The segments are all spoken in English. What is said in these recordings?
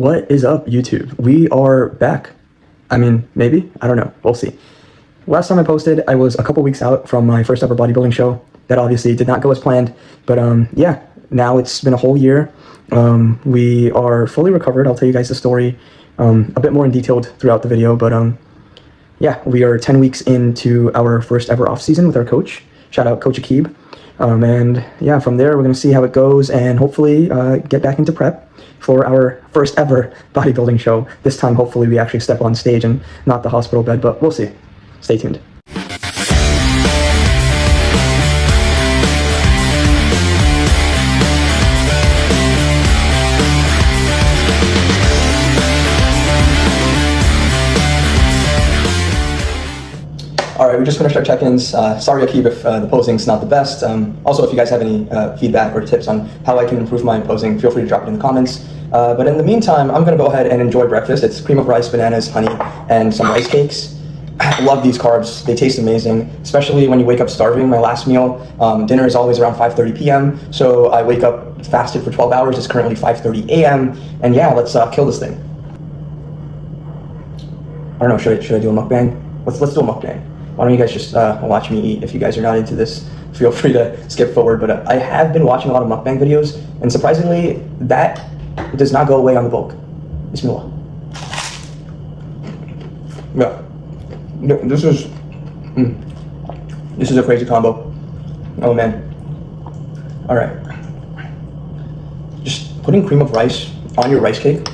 What is up, YouTube? We are back. I mean, maybe? I don't know. We'll see. Last time I posted, I was a couple weeks out from my first ever bodybuilding show. That obviously did not go as planned. But yeah, now it's been a whole year. We are fully recovered. I'll tell you guys the story a bit more in detail throughout the video. But yeah, we are 10 weeks into our first ever off season with our coach. Shout out Coach Akib. And yeah, from there, we're going to see how it goes and hopefully get back into prep for our first ever bodybuilding show. This time, hopefully, we actually step on stage and not the hospital bed, but we'll see. Stay tuned. All right, we just finished our check-ins. Sorry, Akib, if the posing's not the best. Also, if you guys have any feedback or tips on how I can improve my posing, feel free to drop it in the comments. But in the meantime, I'm gonna go ahead and enjoy breakfast. It's cream of rice, bananas, honey, and some rice cakes. I love these carbs. They taste amazing, especially when you wake up starving. My last meal, dinner is always around 5:30 p.m. So I wake up fasted for 12 hours. It's currently 5:30 a.m. And yeah, let's kill this thing. I don't know, should I do a mukbang? Let's do a mukbang. Why don't you guys just watch me eat? If you guys are not into this, feel free to skip forward. But I have been watching a lot of mukbang videos, and surprisingly, that does not go away on the bulk. Bismillah. Yeah, this is a crazy combo. Oh man. All right. Just putting cream of rice on your rice cake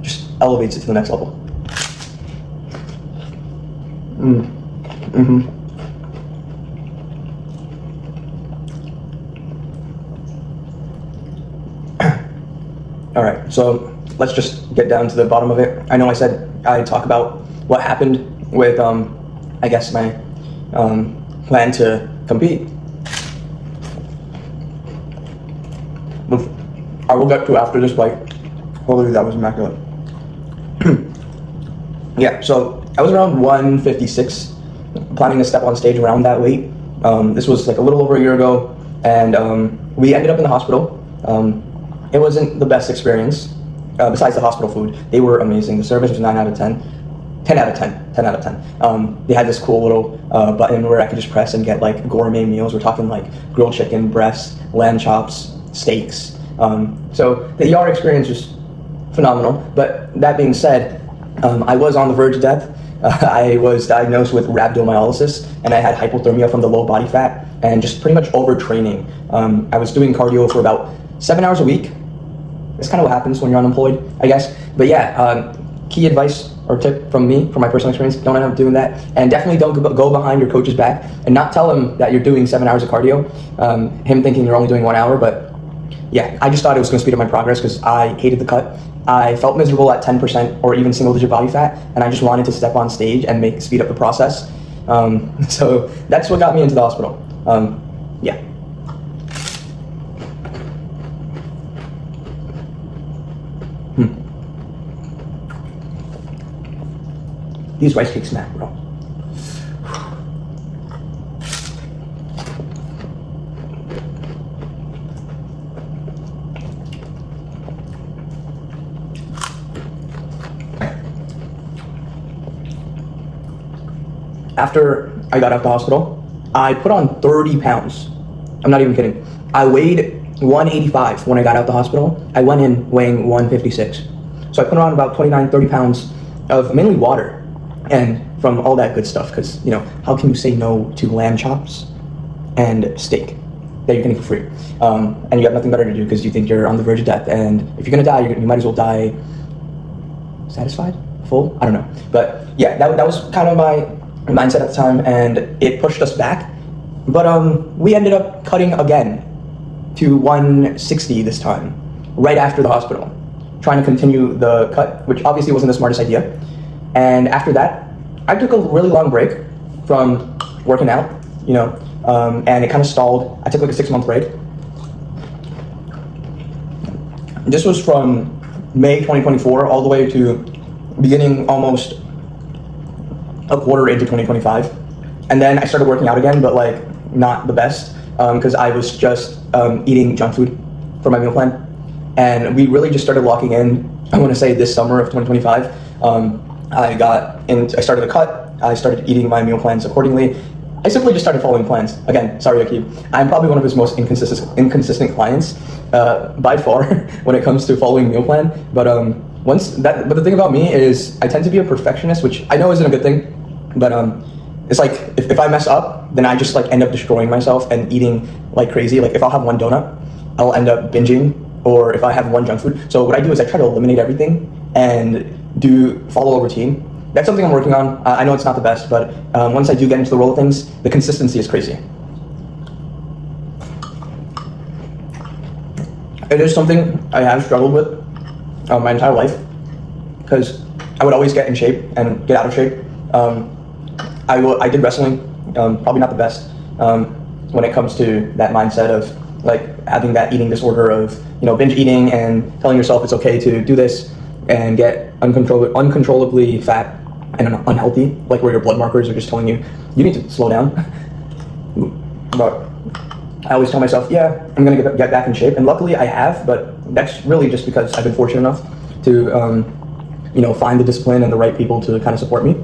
just elevates it to the next level. All right, so let's just get down to the bottom of it. I know I said I'd talk about what happened with, I guess, my plan to compete. I will get to after this bite. Holy, that was immaculate. Yeah, so I was around 156, planning to step on stage around that weight. This was like a little over a year ago, and we ended up in the hospital. It wasn't the best experience, besides the hospital food. They were amazing. The service was 9 out of 10. 10 out of 10. 10 out of 10. They had this cool little button where I could just press and get like gourmet meals. We're talking like grilled chicken, breast, lamb chops, steaks. So the ER experience was phenomenal. But that being said, I was on the verge of death. I was diagnosed with rhabdomyolysis, and I had hypothermia from the low body fat and just pretty much overtraining. I was doing cardio for about 7 hours a week. That's kind of what happens when you're unemployed, I guess. But yeah, key advice or tip from me, from my personal experience, don't end up doing that. And definitely don't go behind your coach's back and not tell him that you're doing 7 hours of cardio, him thinking you're only doing 1 hour. But yeah, I just thought it was gonna speed up my progress because I hated the cut. I felt miserable at 10% or even single digit body fat, and I just wanted to step on stage and speed up the process. So that's what got me into the hospital. Yeah. These rice cakes smack, bro. After I got out of the hospital, I put on 30 pounds. I'm not even kidding. I weighed 185 when I got out of the hospital. I went in weighing 156. So I put on about 29, 30 pounds of mainly water and from all that good stuff. Because, you know, how can you say no to lamb chops and steak that you're getting for free? And you have nothing better to do because you think you're on the verge of death. And if you're gonna die, you might as well die satisfied, full? I don't know. But yeah, that was kind of my mindset at the time, and it pushed us back. But we ended up cutting again to 160 this time, right after the hospital, trying to continue the cut, which obviously wasn't the smartest idea. And after that, I took a really long break from working out, you know, and it kind of stalled. I took like a 6-month break. This was from May 2024 all the way to beginning almost a quarter into 2025. And then I started working out again, but like not the best, because I was just eating junk food for my meal plan. and we really just started locking in, I want to say this summer of 2025. I started a cut, I started eating my meal plans accordingly. I simply just started following plans. Again, sorry Akib, I'm probably one of his most inconsistent clients by far when it comes to following meal plan. But but the thing about me is I tend to be a perfectionist, which I know isn't a good thing, but it's like if I mess up, then I just like end up destroying myself and eating like crazy. Like if I'll have one donut, I'll end up binging, or if I have one junk food. So what I do is I try to eliminate everything and follow a routine. That's something I'm working on. I know it's not the best, but once I do get into the roll of things, the consistency is crazy. It is something I have struggled with my entire life, because I would always get in shape and get out of shape. I did wrestling, probably not the best when it comes to that mindset of like having that eating disorder of binge eating and telling yourself it's okay to do this and get uncontrollably fat and unhealthy, like where your blood markers are just telling you need to slow down. But I always tell myself, yeah, I'm gonna get back in shape, and luckily I have. But that's really just because I've been fortunate enough to find the discipline and the right people to kind of support me.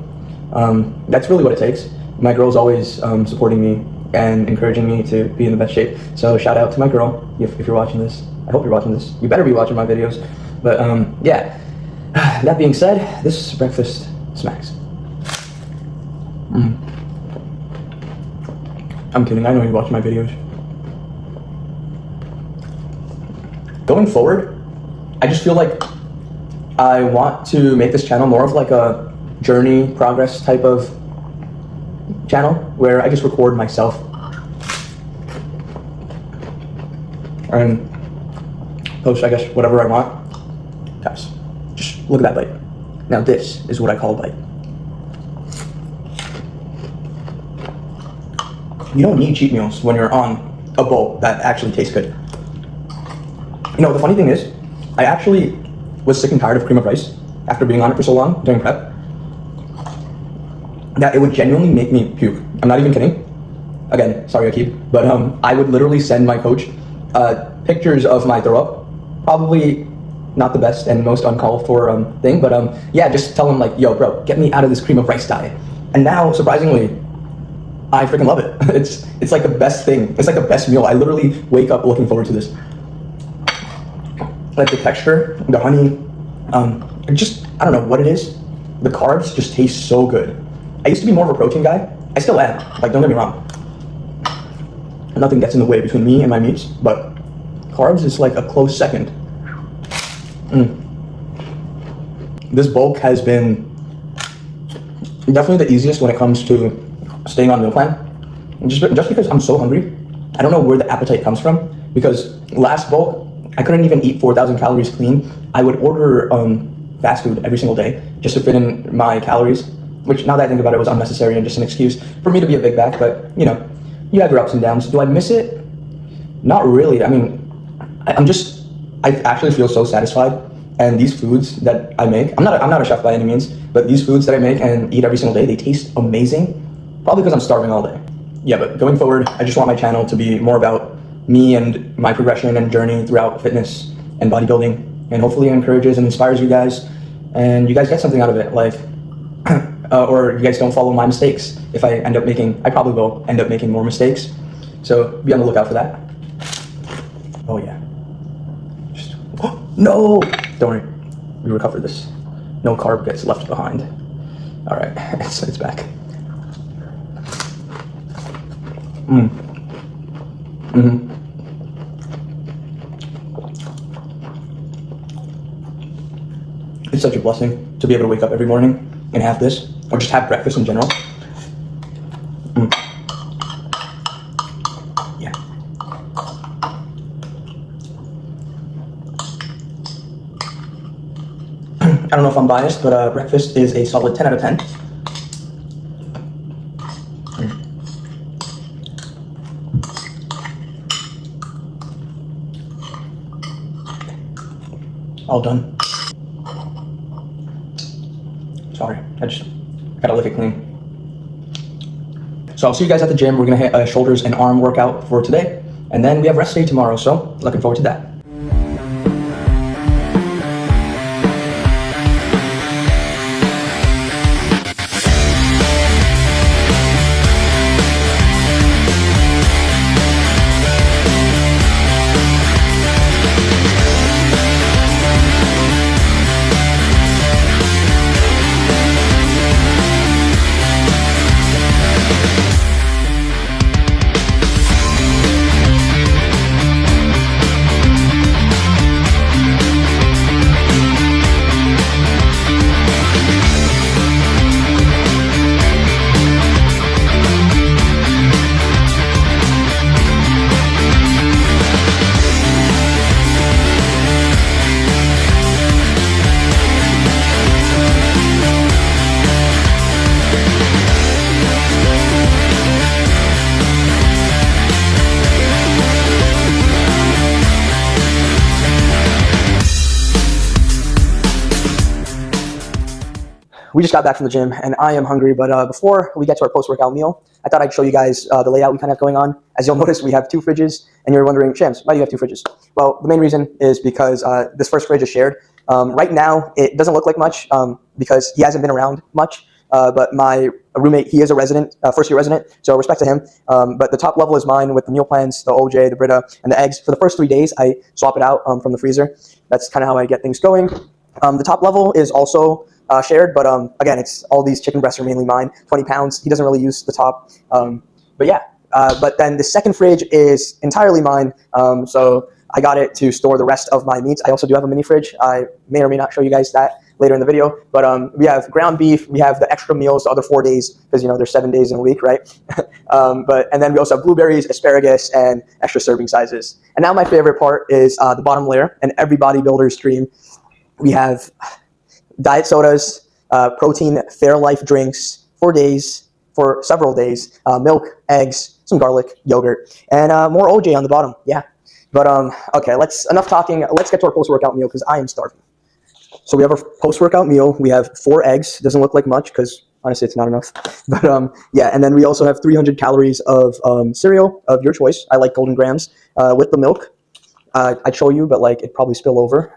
That's really what it takes. My girl's always supporting me and encouraging me to be in the best shape. So shout out to my girl if you're watching this. I hope you're watching this. You better be watching my videos. But yeah, that being said, this breakfast smacks. I'm kidding, I know you watch my videos. Going forward, I just feel like I want to make this channel more of like a journey, progress type of channel where I just record myself and post, I guess, whatever I want. Guys, just look at that bite. Now this is what I call a bite. You don't need cheat meals when you're on a bowl that actually tastes good. The funny thing is, I actually was sick and tired of cream of rice after being on it for so long during prep that it would genuinely make me puke. I'm not even kidding. Again, sorry Akib, but I would literally send my coach pictures of my throw up. Probably not the best and most uncalled for thing, but yeah, just tell him like, yo bro, get me out of this cream of rice diet. And now, surprisingly, I freaking love it. It's like the best thing. It's like the best meal. I literally wake up looking forward to this. Like the texture, the honey, I don't know what it is. The carbs just taste so good. I used to be more of a protein guy. I still am, like don't get me wrong. Nothing gets in the way between me and my meats, but carbs is like a close second. This bulk has been definitely the easiest when it comes to staying on meal plan. Just because I'm so hungry. I don't know where the appetite comes from, because last bulk, I couldn't even eat 4,000 calories clean. I would order fast food every single day just to fit in my calories, which now that I think about it was unnecessary and just an excuse for me to be a big back, but you have your ups and downs. Do I miss it? Not really. I mean, I actually feel so satisfied, and these foods that I make, I'm not a chef by any means, but these foods that I make and eat every single day, they taste amazing, probably because I'm starving all day. Yeah, but going forward, I just want my channel to be more about me and my progression and journey throughout fitness and bodybuilding, and hopefully it encourages and inspires you guys, and you guys get something out of it, like, or you guys don't follow my mistakes. If I probably will end up making more mistakes, so be on the lookout for that. Oh yeah. No! Don't worry, we recovered this. No carb gets left behind. All right, it's back. It's such a blessing to be able to wake up every morning and have this, or just have breakfast in general. Yeah. I don't know if I'm biased, but breakfast is a solid 10 out of 10. All done. Sorry, I just gotta lick it clean. So I'll see you guys at the gym. We're gonna hit a shoulders and arm workout for today, and then we have rest day tomorrow, so looking forward to that. We just got back from the gym, and I am hungry. But before we get to our post-workout meal, I thought I'd show you guys the layout we kind of have going on. As you'll notice, we have 2 fridges, and you're wondering, Shams, why do you have 2 fridges? Well, the main reason is because this first fridge is shared. Right now, it doesn't look like much because he hasn't been around much. But my roommate, he is a resident, first-year resident, so respect to him. But the top level is mine with the meal plans, the OJ, the Brita, and the eggs. For the first 3 days, I swap it out from the freezer. That's kind of how I get things going. The top level is also shared, but again, it's all these chicken breasts are mainly mine. 20 pounds. He doesn't really use the top. But yeah. But then the second fridge is entirely mine. So I got it to store the rest of my meats. I also do have a mini fridge. I may or may not show you guys that later in the video. But we have ground beef. We have the extra meals the other 4 days because, you know, there's 7 days in a week, right? And then we also have blueberries, asparagus, and extra serving sizes. And now my favorite part is the bottom layer. And every bodybuilder's dream. We have diet sodas, protein Fairlife drinks for days, for several days, milk, eggs, some garlic, yogurt, and more OJ on the bottom. Yeah. But okay, enough talking. Let's get to our post-workout meal because I am starving. So we have our post-workout meal. We have 4 eggs. Doesn't look like much because honestly it's not enough. But yeah, and then we also have 300 calories of cereal of your choice. I like Golden Grams with the milk. I'd show you, but like it'd probably spill over.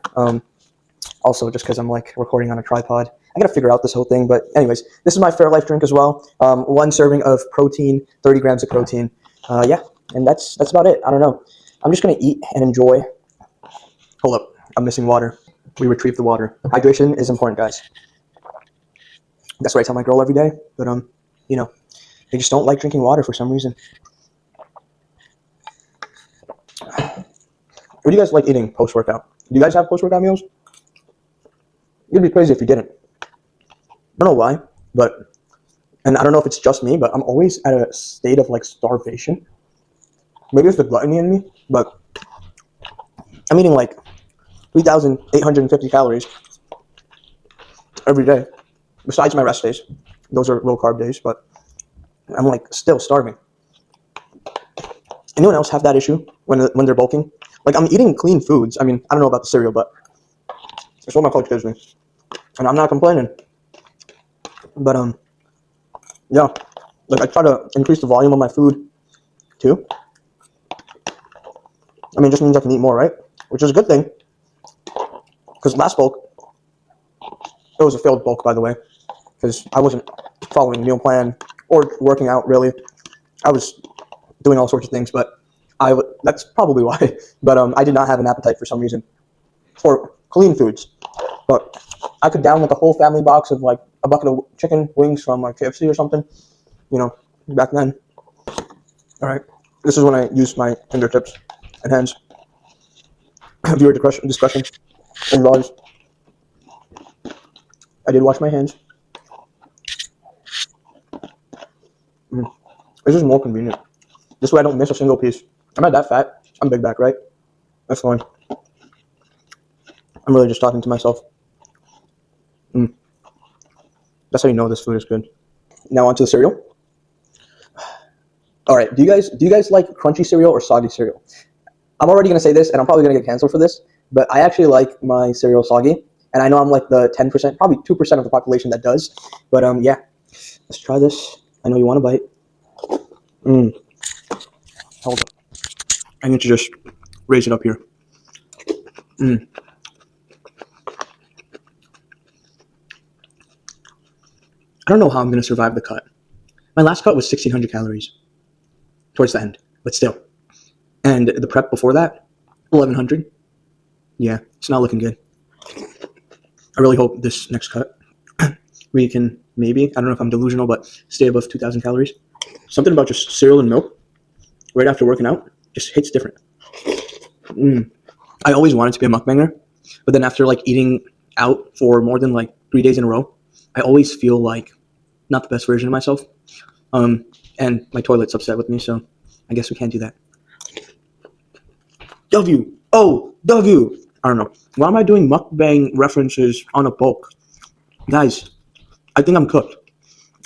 Also, just because I'm like recording on a tripod. I gotta figure out this whole thing. But anyways, this is my Fairlife drink as well. 1 serving of protein, 30 grams of protein. Yeah, and that's about it. I don't know. I'm just gonna eat and enjoy. Hold up, I'm missing water. We retrieved the water. Hydration is important, guys. That's what I tell my girl every day. But you know, they just don't like drinking water for some reason. What do you guys like eating post-workout? Do you guys have post-workout meals? You'd be crazy if you didn't. I don't know why, and I don't know if it's just me, but I'm always at a state of like starvation. Maybe it's the gluttony in me, but I'm eating like 3,850 calories every day, besides my rest days. Those are low carb days, but I'm like still starving. Anyone else have that issue when they're bulking? Like I'm eating clean foods. I mean, I don't know about the cereal, but it's what my coach gives me. And I'm not complaining. But yeah, like I try to increase the volume of my food too. I mean, it just means I can eat more, right? Which is a good thing. Because last bulk, it was a failed bulk, by the way, because I wasn't following the meal plan or working out really. I was doing all sorts of things, but that's probably why. But I did not have an appetite for some reason for clean foods. But I could down like a whole family box of like a bucket of chicken wings from like KFC or something, you know, back then. All right, this is when I used my fingertips and hands. Viewer discretion advised. I did wash my hands. This is more convenient. This way I don't miss a single piece. I'm not that fat. I'm big back, right? That's fine. I'm really just talking to myself. That's how you know this food is good. Now onto the cereal. All right, do you guys like crunchy cereal or soggy cereal? I'm already gonna say this, and I'm probably gonna get canceled for this, but I actually like my cereal soggy, and I know I'm like the 10%, probably 2% of the population that does. But yeah, let's try this. I know you want a bite. Hold up. I need to just raise it up here. I don't know how I'm going to survive the cut. My last cut was 1,600 calories towards the end, but still. And the prep before that, 1,100. Yeah, it's not looking good. I really hope this next cut, we can maybe, I don't know if I'm delusional, but stay above 2,000 calories. Something about just cereal and milk right after working out just hits different. I always wanted to be a mukbanger, but then after like eating out for more than like 3 days in a row, I always feel like not the best version of myself. And my toilet's upset with me, so I guess we can't do that. W. I don't know. Why am I doing mukbang references on a bulk? Guys, I think I'm cooked.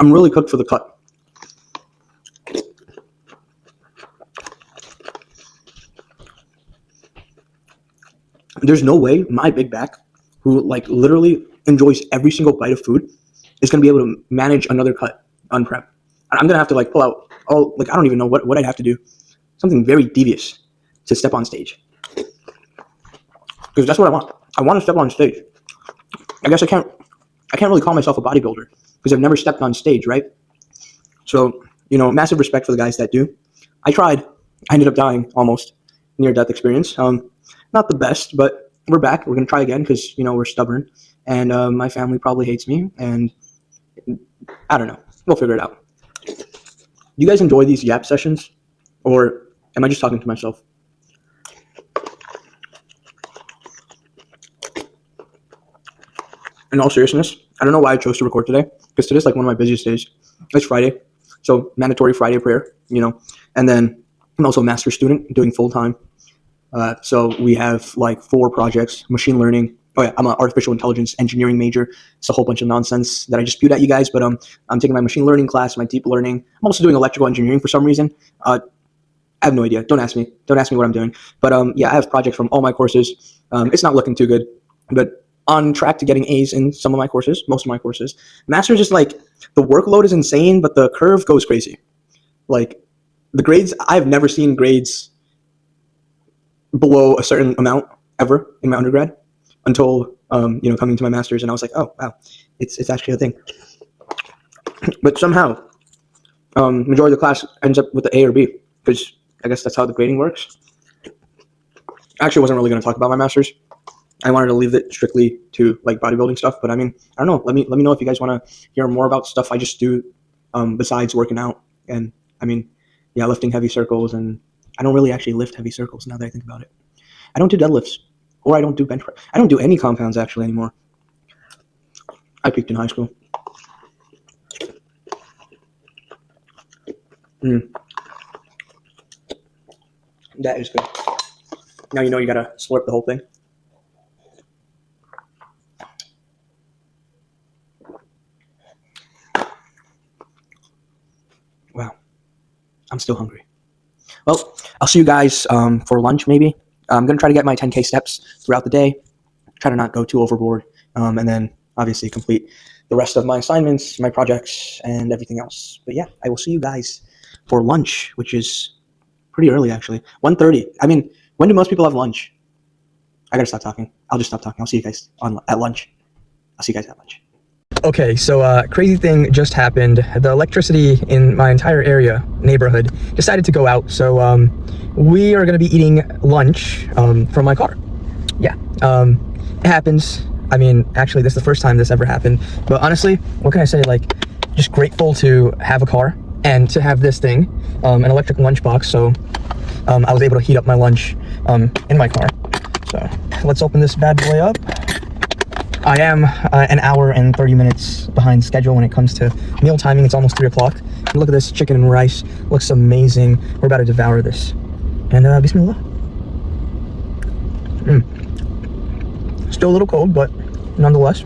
I'm really cooked for the cut. There's no way my big back, who like literally enjoys every single bite of food, is going to be able to manage another cut on prep. I'm going to have to like pull out all, like, I don't even know what I'd have to do. Something very devious to step on stage. Because that's what I want. I want to step on stage. I guess I can't really call myself a bodybuilder because I've never stepped on stage, right? So, massive respect for the guys that do. I tried. I ended up dying almost. Near-death experience. Not the best, but we're back. We're going to try again because, we're stubborn. And my family probably hates me. And I don't know. We'll figure it out. Do you guys enjoy these yap sessions? Or am I just talking to myself? In all seriousness, I don't know why I chose to record today, because today's like one of my busiest days. It's Friday, so mandatory Friday prayer, and then I'm also a master's student doing full-time. So we have like 4 projects, machine learning. Oh yeah, I'm an artificial intelligence engineering major. It's a whole bunch of nonsense that I just spewed at you guys, but I'm taking my machine learning class, my deep learning. I'm also doing electrical engineering for some reason. I have no idea. Don't ask me what I'm doing. But yeah, I have projects from all my courses. It's not looking too good, but on track to getting A's in some of my courses, most of my courses. Master's is like, the workload is insane, but the curve goes crazy. Like, the grades, I've never seen grades below a certain amount ever in my undergrad until, coming to my master's, and I was like, oh, wow, it's actually a thing. But somehow, majority of the class ends up with the A or B, because I guess that's how the grading works. I actually wasn't really going to talk about my master's. I wanted to leave it strictly to like bodybuilding stuff, but I mean, I don't know. Let me know if you guys want to hear more about stuff I just do besides working out. And I mean, yeah, lifting heavy circles, and I don't really actually lift heavy circles now that I think about it. I don't do deadlifts, or I don't do bench press. I don't do any compounds actually anymore. I peaked in high school. That is good. Now you gotta slurp the whole thing. Wow, I'm still hungry. Well, I'll see you guys for lunch maybe. I'm going to try to get my 10K steps throughout the day, try to not go too overboard, and then obviously complete the rest of my assignments, my projects, and everything else. But yeah, I will see you guys for lunch, which is pretty early actually, 1:30. I mean, when do most people have lunch? I got to stop talking. I'll just stop talking. I'll see you guys at lunch. I'll see you guys at lunch. Okay, so crazy thing just happened. The electricity in my entire neighborhood, decided to go out. So we are going to be eating lunch from my car. Yeah, it happens. I mean, actually, this is the first time this ever happened. But honestly, what can I say? Like, just grateful to have a car and to have this thing, an electric lunchbox. So I was able to heat up my lunch in my car. So let's open this bad boy up. I am an hour and 30 minutes behind schedule when it comes to meal timing. It's almost 3 o'clock. Look at this chicken and rice. Looks amazing. We're about to devour this. And bismillah. Still a little cold, but nonetheless,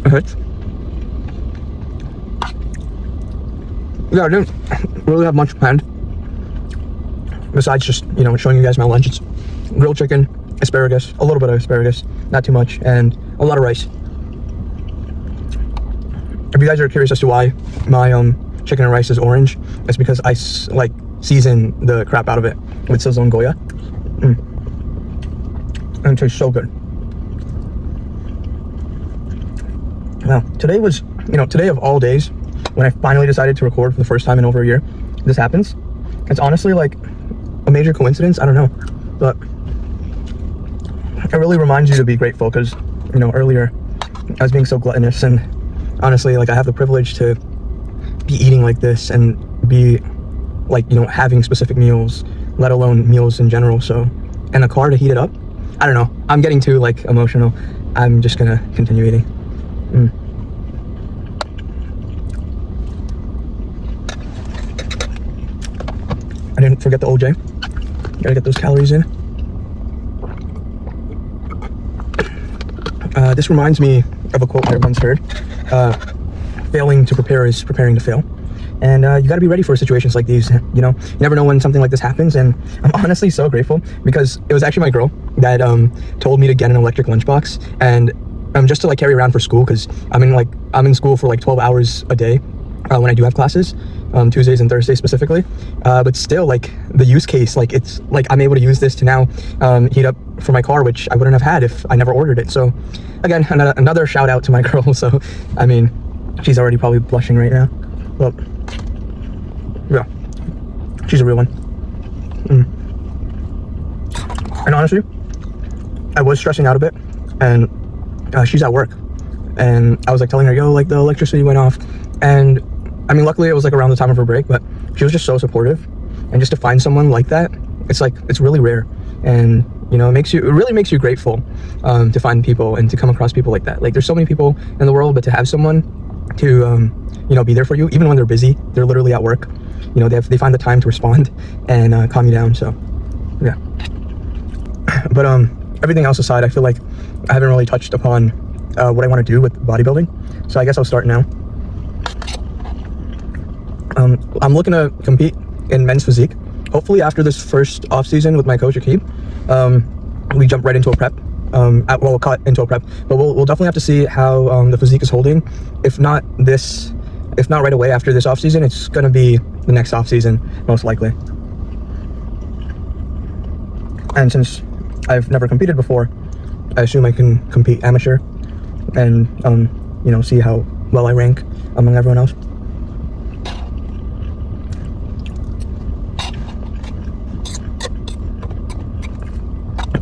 it hits. Yeah, I didn't really have much planned. Besides just, showing you guys my lunch. It's grilled chicken, asparagus, a little bit of asparagus, not too much, and a lot of rice. If you guys are curious as to why my chicken and rice is orange, it's because I season the crap out of it with Sazon Goya. And it tastes so good. Now, today was, today of all days, when I finally decided to record for the first time in over a year, this happens. It's honestly like a major coincidence, I don't know, but it really reminds you to be grateful because, earlier I was being so gluttonous, and honestly, like, I have the privilege to be eating like this and be like, having specific meals, let alone meals in general. So, and a car to heat it up. I don't know. I'm getting too like emotional. I'm just gonna continue eating. I didn't forget the OJ. Gotta get those calories in. This reminds me of a quote I once heard. Failing to prepare is preparing to fail. And you gotta be ready for situations like these. You never know when something like this happens. And I'm honestly so grateful because it was actually my girl that told me to get an electric lunchbox. And just to like carry around for school, because I'm in school for like 12 hours a day when I do have classes, Tuesdays and Thursdays specifically. But still, like the use case, like it's like I'm able to use this to now heat up for my car, which I wouldn't have had if I never ordered it. So again, another shout out to my girl. So I mean, she's already probably blushing right now. Well, yeah, she's a real one. And honestly, I was stressing out a bit, and she's at work, and I was like telling her, yo, like the electricity went off, and I mean, luckily it was like around the time of her break, but she was just so supportive. And just to find someone like that, it's really rare, and you know, it really makes you grateful to find people and to come across people like that. Like there's so many people in the world, but to have someone to you know, be there for you even when they're busy, they're literally at work, you know, they find the time to respond and calm you down. So yeah. But everything else aside, I feel like I haven't really touched upon what I want to do with bodybuilding, so I guess I'll start now. I'm looking to compete in men's physique. Hopefully after this first off season with my coach Akib, we jump right into a prep. We'll cut into a prep, but we'll definitely have to see how the physique is holding. If not right away after this off season, it's gonna be the next off season most likely. And since I've never competed before, I assume I can compete amateur and you know, see how well I rank among everyone else.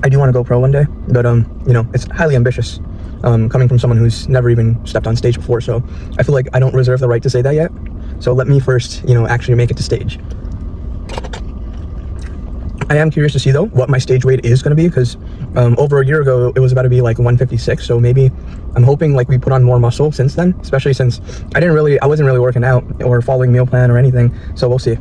I do want to go pro one day, but you know, it's highly ambitious coming from someone who's never even stepped on stage before, so I feel like I don't reserve the right to say that yet. So let me first, you know, actually make it to stage. I am curious to see though what my stage weight is going to be, because over a year ago it was about to be like 156, so maybe I'm hoping like we put on more muscle since then, especially since I wasn't really working out or following meal plan or anything, so we'll see.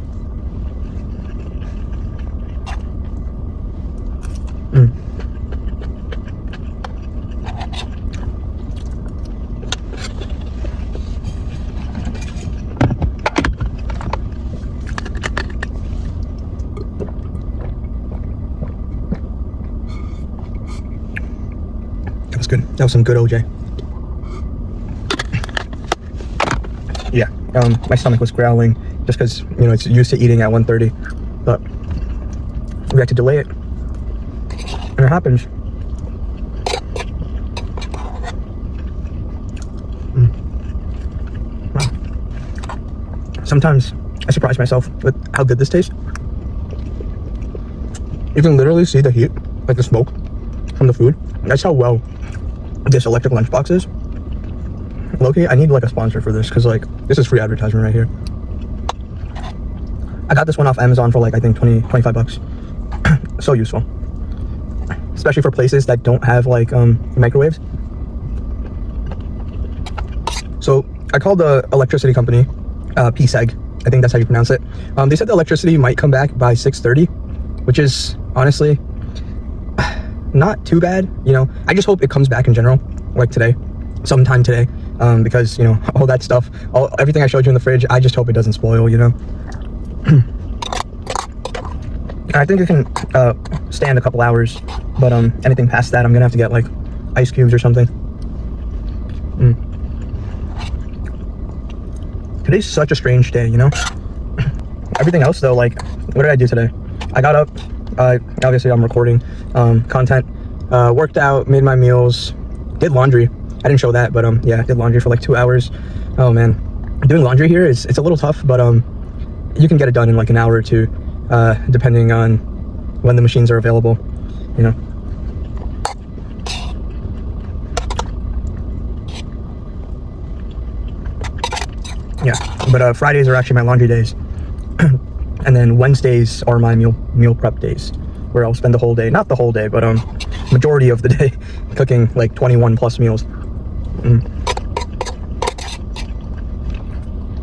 That was good. That was some good OJ. Yeah, my stomach was growling just because, you know, it's used to eating at 1:30, but we had to delay it, and it happens. Wow. Sometimes I surprise myself with how good this tastes. You can literally see the heat, like the smoke from the food. That's how well this electric lunchbox is. Loki, I need like a sponsor for this, because like this is free advertisement right here. I got this one off Amazon for like, I think 25 bucks. So useful, especially for places that don't have like microwaves. So I called the electricity company, PSEG, I think that's how you pronounce it. They said the electricity might come back by 6:30, which is honestly not too bad, you know. I just hope it comes back in general, like today, sometime today, because, you know, all that stuff, everything I showed you in the fridge, I just hope it doesn't spoil, you know. I think it can stand a couple hours, but anything past that, I'm gonna have to get like ice cubes or something. Today's such a strange day, you know. Everything else though, like, what did I do today? I got up, obviously I'm recording content, worked out, made my meals, did laundry. I didn't show that, but yeah, did laundry for like 2 hours. Oh man, doing laundry here it's a little tough, but you can get it done in like an hour or two, depending on when the machines are available, you know. Yeah, but Fridays are actually my laundry days. And then Wednesdays are my meal prep days, where I'll spend the whole day, not the whole day, but majority of the day cooking like 21 plus meals.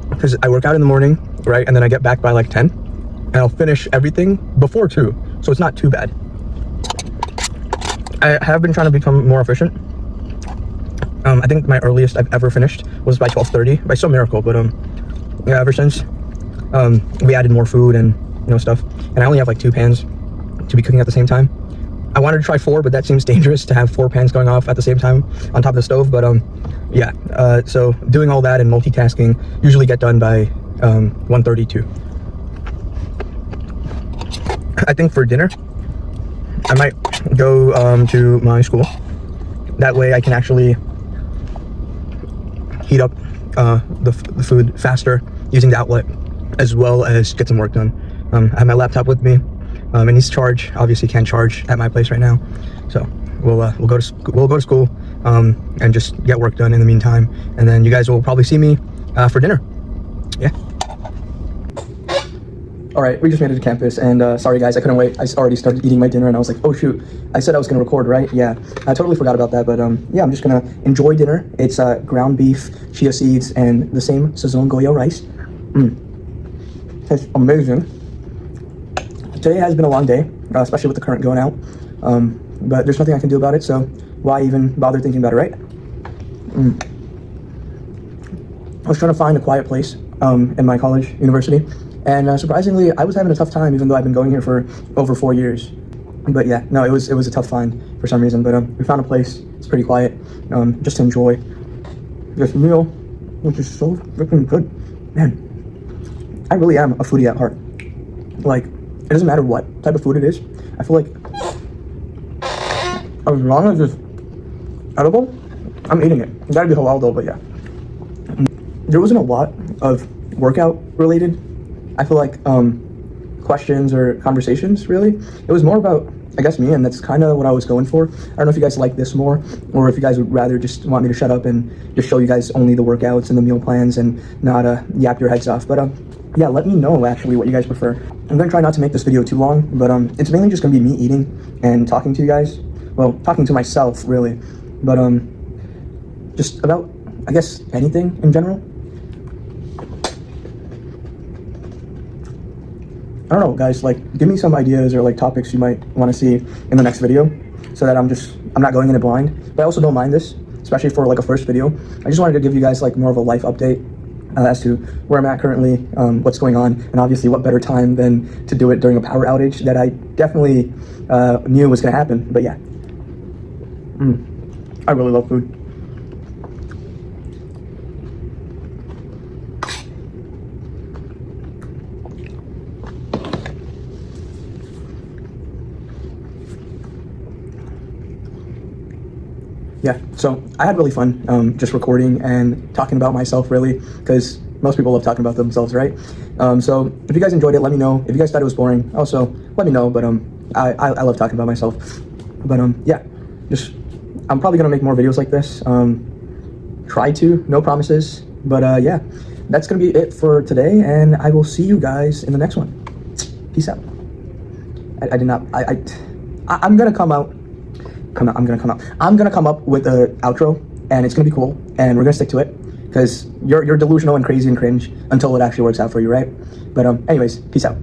Because I work out in the morning, right, and then I get back by like 10, and I'll finish everything before 2, so it's not too bad. I have been trying to become more efficient. I think my earliest I've ever finished was by 12:30, by some miracle, but yeah, ever since we added more food and, you know, stuff, and I only have like 2 pans to be cooking at the same time. I wanted to try 4, but that seems dangerous to have 4 pans going off at the same time on top of the stove. But yeah, so doing all that and multitasking usually get done by 1:32. I think for dinner, I might go to my school. That way I can actually heat up the food faster using the outlet, as well as get some work done. I have my laptop with me. It needs to charge. Obviously can't charge at my place right now, so we'll go to school and just get work done in the meantime, and then you guys will probably see me for dinner. Yeah. All right, we just made it to campus, and sorry guys, I couldn't wait. I already started eating my dinner, and I was like, oh shoot, I said I was gonna record, right? Yeah, I totally forgot about that, but yeah, I'm just gonna enjoy dinner. It's ground beef, chia seeds, and the same Sazon Goya rice. Tastes amazing. Today has been a long day, especially with the current going out, but there's nothing I can do about it, so why even bother thinking about it, right? I was trying to find a quiet place in my college, university, and surprisingly, I was having a tough time, even though I've been going here for over 4 years. But yeah, no, it was a tough find for some reason. But we found a place. It's pretty quiet, just to enjoy this meal, which is so freaking good. Man, I really am a foodie at heart. Like, it doesn't matter what type of food it is. I feel like as long as it's edible, I'm eating it. It gotta be halal though, but yeah. There wasn't a lot of workout related, I feel like, questions or conversations, really. It was more about, I guess, me, and that's kind of what I was going for. I don't know if you guys like this more, or if you guys would rather just want me to shut up and just show you guys only the workouts and the meal plans and not yap your heads off. But yeah, let me know actually what you guys prefer. I'm gonna try not to make this video too long, but it's mainly just gonna be me eating and talking to you guys. Well, talking to myself, really. But just about, I guess, anything in general. I don't know, guys, like, give me some ideas or like topics you might want to see in the next video, so that I'm not going in it blind. But I also don't mind this, especially for like a first video. I just wanted to give you guys like more of a life update as to where I'm at currently, what's going on, and obviously what better time than to do it during a power outage that I definitely knew was gonna happen. But yeah, I really love food. Yeah, so I had really fun just recording and talking about myself, really, because most people love talking about themselves, right? So if you guys enjoyed it, let me know. If you guys thought it was boring, also let me know. But I love talking about myself. But yeah, I'm probably gonna make more videos like this. Try to, no promises. But yeah, that's gonna be it for today, and I will see you guys in the next one. Peace out. I'm gonna come up with an outro, and it's gonna be cool, and we're gonna stick to it, because you're delusional and crazy and cringe until it actually works out for you, right? But anyways, peace out.